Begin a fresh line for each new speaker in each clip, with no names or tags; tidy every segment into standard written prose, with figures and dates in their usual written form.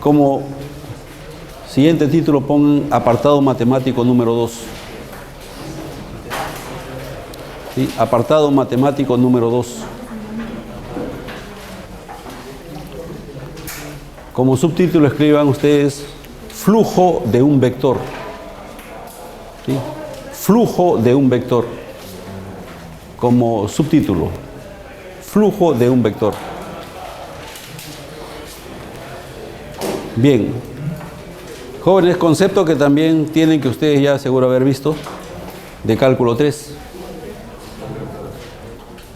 Como siguiente título pongan apartado matemático número 2. ¿Sí? Apartado matemático número 2. Como subtítulo escriban ustedes flujo de un vector. ¿Sí? Flujo de un vector. Como subtítulo, flujo de un vector. Bien, jóvenes, concepto que también tienen que ustedes ya seguro haber visto de cálculo 3.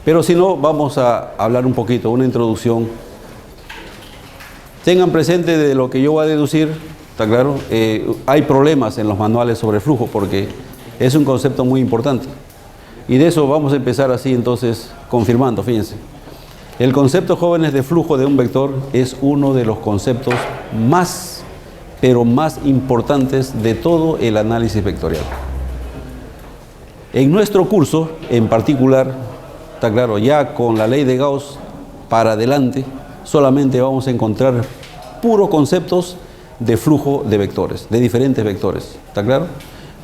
Pero si no, vamos a hablar un poquito, una introducción. Tengan presente de lo que yo voy a deducir, ¿está claro? Hay problemas en los manuales sobre flujo porque es un concepto muy importante. Y de eso vamos a empezar así entonces, confirmando, fíjense. El concepto, jóvenes, de flujo de un vector es uno de los conceptos más, pero más importantes de todo el análisis vectorial. En nuestro curso, en particular, está claro, ya con la ley de Gauss para adelante, solamente vamos a encontrar puros conceptos de flujo de vectores, de diferentes vectores, ¿está claro?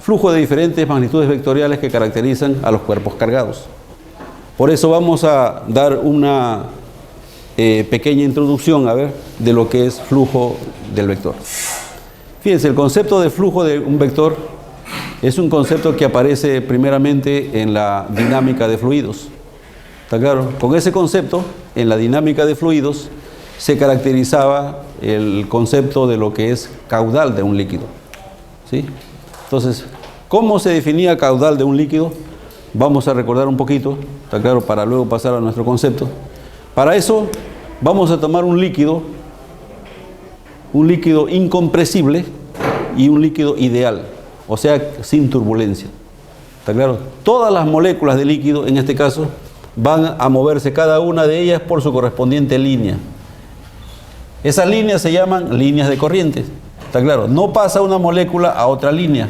Flujo de diferentes magnitudes vectoriales que caracterizan a los cuerpos cargados. Por eso vamos a dar una pequeña introducción, a ver, de lo que es flujo del vector. Fíjense, el concepto de flujo de un vector es un concepto que aparece primeramente en la dinámica de fluidos. ¿Está claro? Con ese concepto, en la dinámica de fluidos, se caracterizaba el concepto de lo que es caudal de un líquido. ¿Sí? Entonces, ¿cómo se definía caudal de un líquido? Vamos a recordar un poquito, ¿está claro? Para luego pasar a nuestro concepto. Para eso, vamos a tomar un líquido incompresible y un líquido ideal, o sea, sin turbulencia. ¿Está claro? Todas las moléculas de líquido, en este caso, van a moverse cada una de ellas por su correspondiente línea. Esas líneas se llaman líneas de corriente. ¿Está claro? No pasa una molécula a otra línea.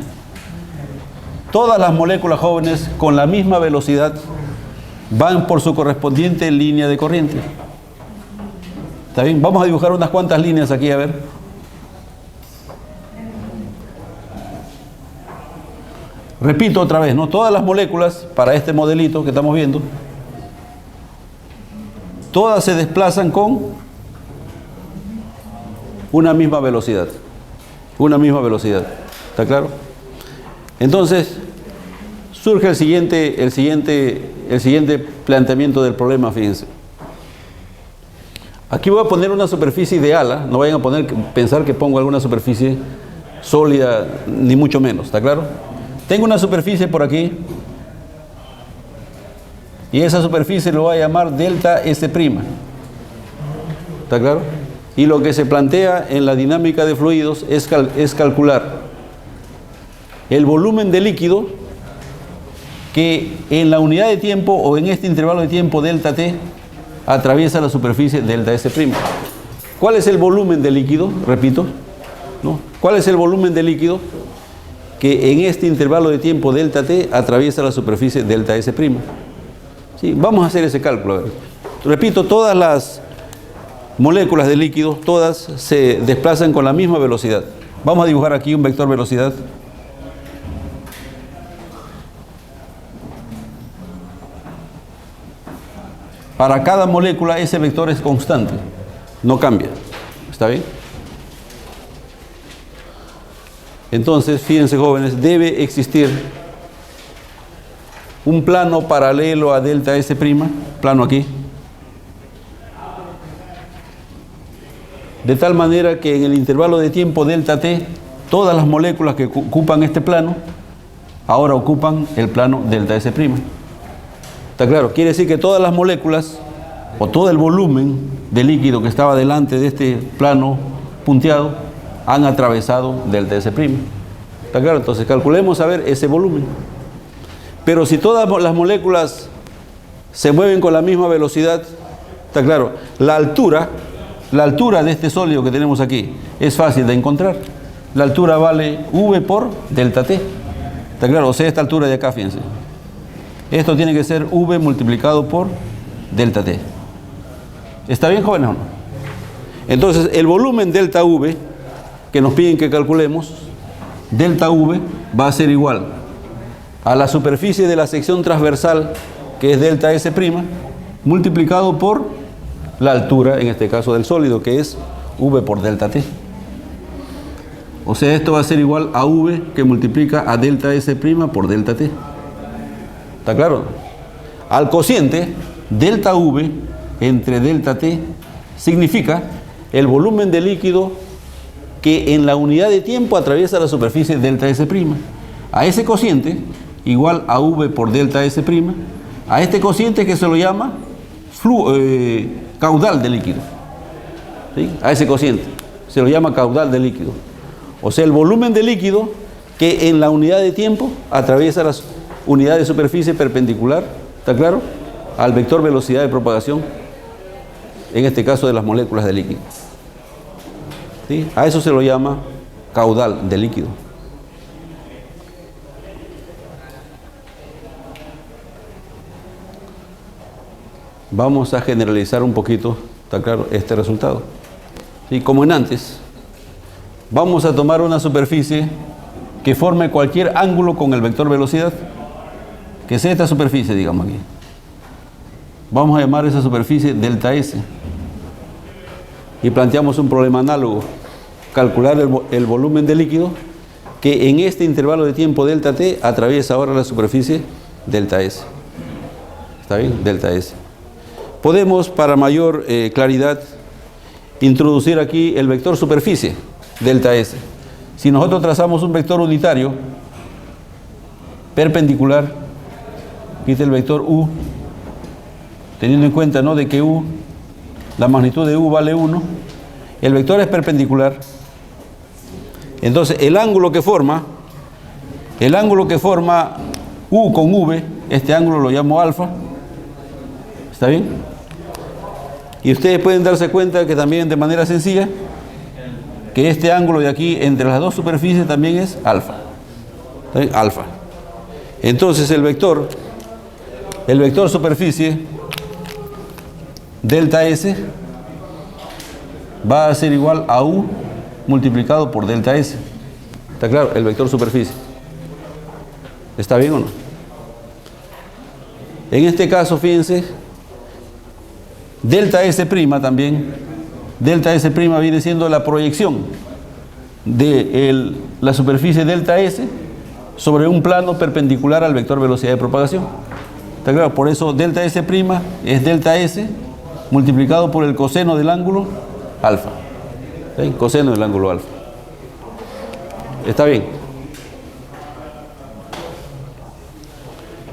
Todas las moléculas, jóvenes, con la misma velocidad, van por su correspondiente línea de corriente. ¿Está bien? Vamos a dibujar unas cuantas líneas aquí, a ver. Repito otra vez, ¿no? Todas las moléculas, para este modelito que estamos viendo, todas se desplazan con una misma velocidad. Una misma velocidad. ¿Está claro? Entonces, surge el siguiente planteamiento del problema, fíjense. Aquí voy a poner una superficie ideal, no vayan a pensar que pongo alguna superficie sólida, ni mucho menos, ¿está claro? Tengo una superficie por aquí, y esa superficie lo voy a llamar delta S'. ¿Está claro? Y lo que se plantea en la dinámica de fluidos es calcular el volumen de líquido que en la unidad de tiempo o en este intervalo de tiempo delta t atraviesa la superficie delta S'. ¿Cuál es el volumen de líquido? Repito, ¿no? ¿Cuál es el volumen de líquido que en este intervalo de tiempo delta t atraviesa la superficie delta S'? ¿Sí? Vamos a hacer ese cálculo. A ver. Repito, todas las moléculas de líquido, todas se desplazan con la misma velocidad. Vamos a dibujar aquí un vector velocidad. Para cada molécula ese vector es constante, no cambia. ¿Está bien? Entonces, fíjense, jóvenes, debe existir un plano paralelo a delta S', plano aquí, de tal manera que en el intervalo de tiempo delta t, todas las moléculas que ocupan este plano, ahora ocupan el plano delta S'. ¿Está claro? Quiere decir que todas las moléculas, o todo el volumen de líquido que estaba delante de este plano punteado, han atravesado delta S'. ¿Está claro? Entonces calculemos a ver ese volumen. Pero si todas las moléculas se mueven con la misma velocidad, está claro, la altura de este sólido que tenemos aquí es fácil de encontrar. La altura vale V por delta t. ¿Está claro? O sea, esta altura de acá, fíjense. Esto tiene que ser V multiplicado por delta t. ¿Está bien, jóvenes, o no? Entonces, el volumen delta V, que nos piden que calculemos, delta V va a ser igual a la superficie de la sección transversal, que es delta S', multiplicado por la altura, en este caso del sólido, que es V por delta T. O sea, esto va a ser igual a V que multiplica a delta S' por delta T. ¿Está claro? Al cociente, delta V entre delta T significa el volumen de líquido que en la unidad de tiempo atraviesa la superficie delta S'. A ese cociente, igual a V por delta S', a este cociente que se lo llama caudal de líquido. ¿Sí? A ese cociente se lo llama caudal de líquido. O sea, el volumen de líquido que en la unidad de tiempo atraviesa la unidad de superficie perpendicular, ¿está claro?, al vector velocidad de propagación, en este caso de las moléculas de líquido. ¿Sí? A eso se lo llama caudal de líquido. Vamos a generalizar un poquito, ¿está claro?, este resultado. ¿Sí? Como en antes, vamos a tomar una superficie que forme cualquier ángulo con el vector velocidad, que sea esta superficie, digamos aquí. Vamos a llamar esa superficie delta S. Y planteamos un problema análogo: calcular el volumen de líquido que en este intervalo de tiempo delta T atraviesa ahora la superficie delta S. ¿Está bien? Delta S. Podemos, para mayor claridad, introducir aquí el vector superficie delta S. Si nosotros trazamos un vector unitario perpendicular, quita el vector U, teniendo en cuenta, ¿no?, de que U, la magnitud de U vale 1, el vector es perpendicular. Entonces el ángulo que forma U con V, este ángulo lo llamo alfa. ¿Está bien? Y ustedes pueden darse cuenta que también, de manera sencilla, que este ángulo de aquí entre las dos superficies también es alfa. ¿Está bien? Alfa. Entonces el vector superficie delta S va a ser igual a U multiplicado por delta S. ¿Está claro? El vector superficie. ¿Está bien o no? En este caso, fíjense, delta S' también, delta S' viene siendo la proyección de la superficie delta S sobre un plano perpendicular al vector velocidad de propagación. ¿Está claro? Por eso delta S' es delta S multiplicado por el coseno del ángulo alfa. ¿Sí? Coseno del ángulo alfa. ¿Está bien?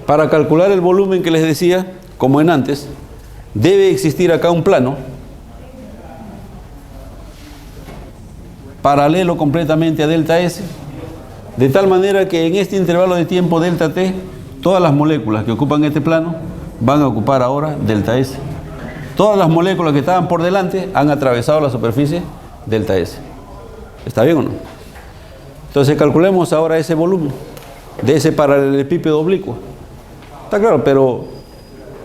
Para calcular el volumen que les decía, como en antes, debe existir acá un plano paralelo completamente a delta S, de tal manera que en este intervalo de tiempo delta T, todas las moléculas que ocupan este plano van a ocupar ahora delta S. Todas las moléculas que estaban por delante han atravesado la superficie delta S. ¿Está bien o no? Entonces calculemos ahora ese volumen de ese paralelepípedo oblicuo. Está claro, pero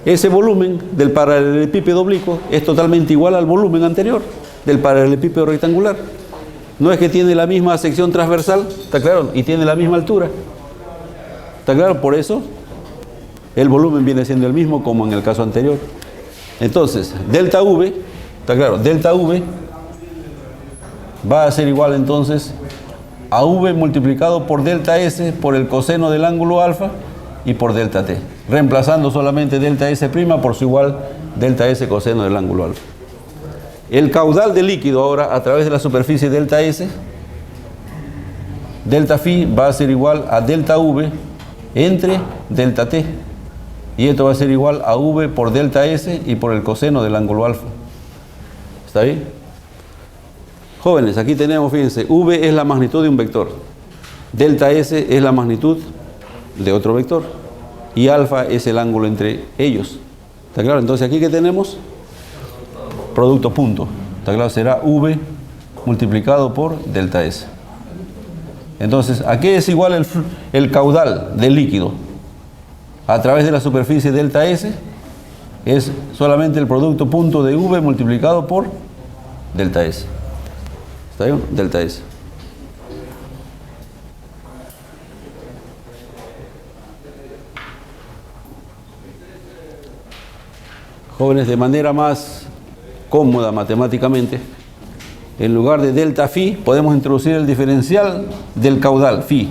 ese volumen del paralelepípedo oblicuo es totalmente igual al volumen anterior del paralelepípedo rectangular. No es que tiene la misma sección transversal, ¿está claro?, y tiene la misma altura. ¿Está claro? Por eso el volumen viene siendo el mismo como en el caso anterior. Entonces, delta V, ¿está claro?, delta V va a ser igual entonces a V multiplicado por delta S por el coseno del ángulo alfa y por delta T, reemplazando solamente delta S' por su igual delta S coseno del ángulo alfa. El caudal de líquido ahora a través de la superficie delta S, delta phi va a ser igual a delta V entre delta T, y esto va a ser igual a V por delta S y por el coseno del ángulo alfa. ¿Está bien? Jóvenes, aquí tenemos, fíjense, V es la magnitud de un vector, delta S es la magnitud de otro vector y alfa es el ángulo entre ellos. ¿Está claro? Entonces aquí que tenemos producto punto. ¿Está claro? Será V multiplicado por delta S. Entonces, ¿a qué es igual el caudal del líquido? A través de la superficie delta S es solamente el producto punto de V multiplicado por delta S. ¿Está bien? Delta S. Jóvenes, de manera más cómoda matemáticamente, en lugar de delta phi, podemos introducir el diferencial del caudal phi.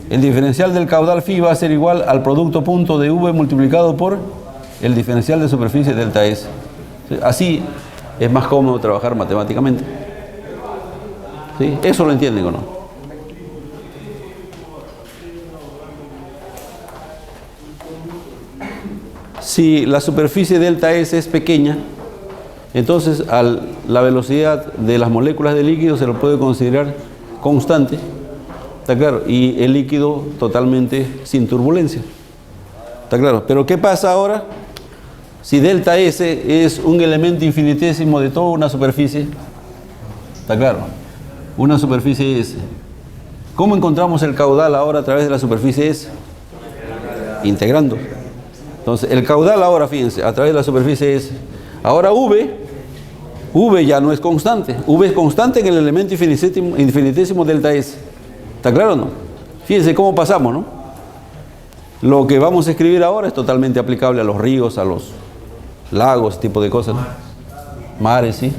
El diferencial del caudal phi va a ser igual al producto punto de V multiplicado por el diferencial de superficie delta S. Así es más cómodo trabajar matemáticamente. ¿Sí? ¿Eso lo entienden o no? Si la superficie delta S es pequeña, entonces la velocidad de las moléculas de líquido se lo puede considerar constante, ¿está claro? Y el líquido totalmente sin turbulencia, ¿está claro? Pero ¿qué pasa ahora? Si delta S es un elemento infinitésimo de toda una superficie, ¿está claro? Una superficie S. ¿Cómo encontramos el caudal ahora a través de la superficie S? Integrando. Entonces, el caudal ahora, fíjense, a través de la superficie S. Ahora V ya no es constante. V es constante en el elemento infinitésimo delta S. ¿Está claro o no? Fíjense cómo pasamos, ¿no? Lo que vamos a escribir ahora es totalmente aplicable a los ríos, a los lagos, tipo de cosas, ¿no? Mares, ¿sí?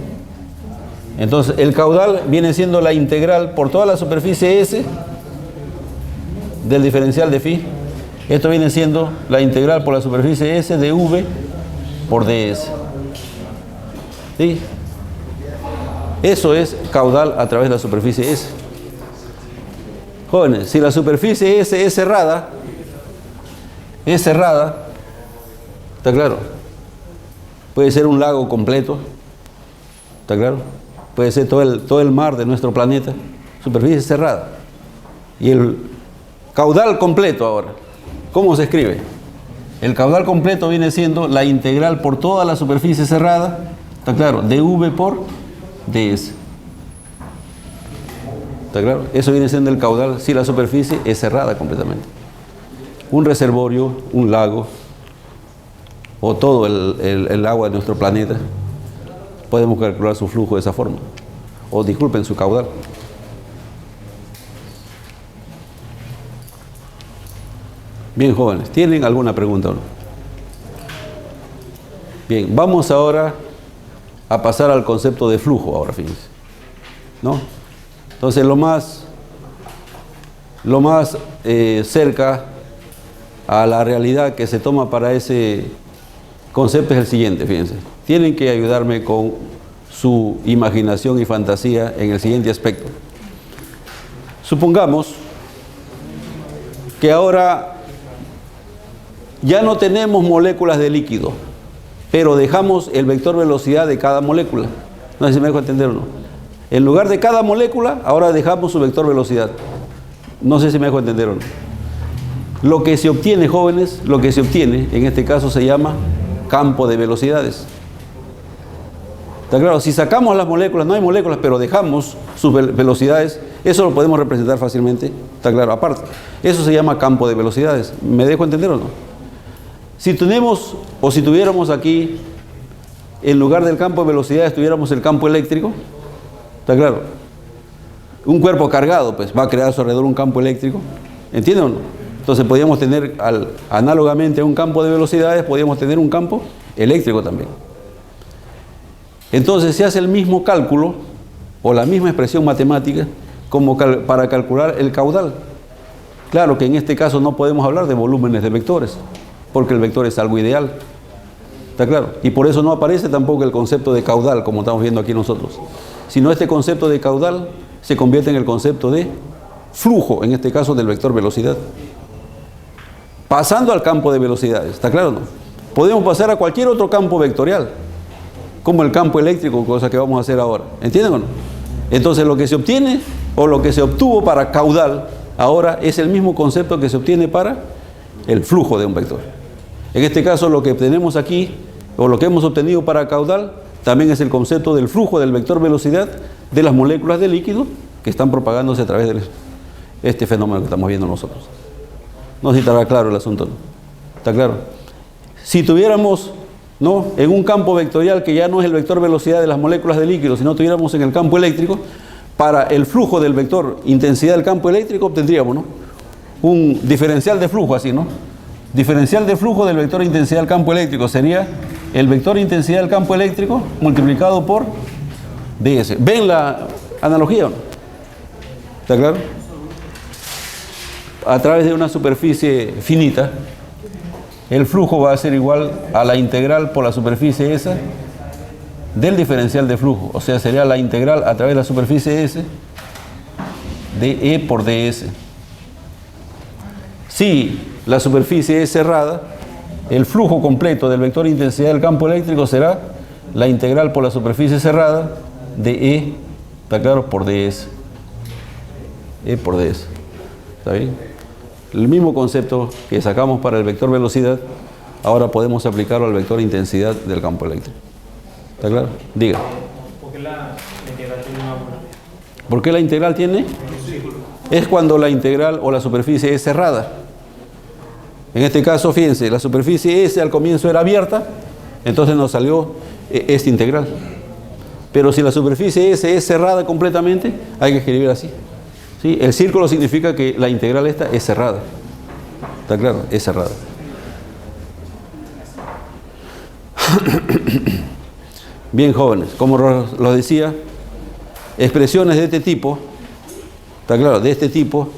Entonces, el caudal viene siendo la integral por toda la superficie S del diferencial de phi. Esto viene siendo la integral por la superficie S de V por ds. ¿Sí? Eso es caudal a través de la superficie S. Jóvenes, si la superficie S es cerrada, ¿está claro? Puede ser un lago completo, ¿está claro? Puede ser todo el mar de nuestro planeta, superficie cerrada. Y el caudal completo ahora, ¿cómo se escribe? El caudal completo viene siendo la integral por toda la superficie cerrada, ¿está claro? dV por ds. ¿Está claro? Eso viene siendo el caudal si la superficie es cerrada completamente. Un reservorio, un lago, o todo el agua de nuestro planeta, podemos calcular su flujo de esa forma. O disculpen, su caudal. Bien, jóvenes, ¿tienen alguna pregunta o no? Bien, vamos ahora a pasar al concepto de flujo, ahora fíjense, ¿no? Entonces, lo más cerca a la realidad que se toma para ese concepto es el siguiente, fíjense. Tienen que ayudarme con su imaginación y fantasía en el siguiente aspecto. Supongamos que ahora ya no tenemos moléculas de líquido, pero dejamos el vector velocidad de cada molécula. No sé si me dejo entender o no. En lugar de cada molécula, ahora dejamos su vector velocidad. No sé si me dejo entender o no. Lo que se obtiene, jóvenes, lo que se obtiene, en este caso se llama campo de velocidades. ¿Está claro? Si sacamos las moléculas, no hay moléculas, pero dejamos sus velocidades, eso lo podemos representar fácilmente, ¿está claro? Aparte, eso se llama campo de velocidades. ¿Me dejo entender o no? Si tenemos, o si tuviéramos aquí, en lugar del campo de velocidades, tuviéramos el campo eléctrico, ¿está claro? Un cuerpo cargado, pues, va a crear a su alrededor un campo eléctrico, ¿entienden o no? Entonces podríamos tener, análogamente a un campo de velocidades, podríamos tener un campo eléctrico también. Entonces se hace el mismo cálculo, o la misma expresión matemática, como para calcular el caudal. Claro que en este caso no podemos hablar de volúmenes de vectores, porque el vector es algo ideal. ¿Está claro? Y por eso no aparece tampoco el concepto de caudal, como estamos viendo aquí nosotros. Sino este concepto de caudal se convierte en el concepto de flujo, en este caso del vector velocidad. Pasando al campo de velocidades, ¿está claro o no? Podemos pasar a cualquier otro campo vectorial, como el campo eléctrico, cosa que vamos a hacer ahora. ¿Entienden o no? Entonces lo que se obtiene, o lo que se obtuvo para caudal, ahora es el mismo concepto que se obtiene para el flujo de un vector. En este caso lo que tenemos aquí, o lo que hemos obtenido para caudal, también es el concepto del flujo del vector velocidad de las moléculas de líquido que están propagándose a través de este fenómeno que estamos viendo nosotros. No sé si estará claro el asunto, ¿no? ¿Está claro? Si tuviéramos ¿no? En un campo vectorial que ya no es el vector velocidad de las moléculas de líquido, si no tuviéramos en el campo eléctrico, para el flujo del vector intensidad del campo eléctrico obtendríamos, ¿no?, un diferencial de flujo así, ¿no? Diferencial de flujo del vector intensidad del campo eléctrico sería el vector intensidad del campo eléctrico multiplicado por ds. ¿Ven la analogía o no? ¿Está claro? A través de una superficie finita, el flujo va a ser igual a la integral por la superficie esa del diferencial de flujo. O sea, sería la integral a través de la superficie S de E por ds. Si la superficie es cerrada, el flujo completo del vector intensidad del campo eléctrico será la integral por la superficie cerrada de E, ¿está claro?, por ds. E por ds. ¿Está bien? El mismo concepto que sacamos para el vector velocidad, ahora podemos aplicarlo al vector intensidad del campo eléctrico. ¿Está claro? Diga.
¿Por qué la integral tiene una bola?
¿Por qué la integral tiene? Es cuando la integral o la superficie es cerrada. En este caso, fíjense, la superficie S al comienzo era abierta, entonces nos salió esta integral. Pero si la superficie S es cerrada completamente, hay que escribir así. ¿Sí? El círculo significa que la integral esta es cerrada. ¿Está claro? Es cerrada. Bien, jóvenes, como lo decía, expresiones de este tipo, ¿está claro?, de este tipo,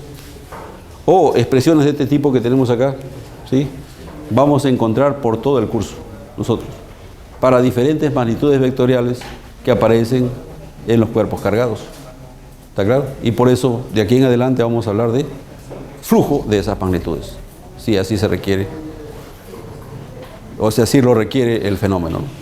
o expresiones de este tipo que tenemos acá, ¿sí?, vamos a encontrar por todo el curso, nosotros, para diferentes magnitudes vectoriales que aparecen en los cuerpos cargados. ¿Está claro? Y por eso, de aquí en adelante vamos a hablar de flujo de esas magnitudes, si así se requiere, o si así lo requiere el fenómeno, ¿no?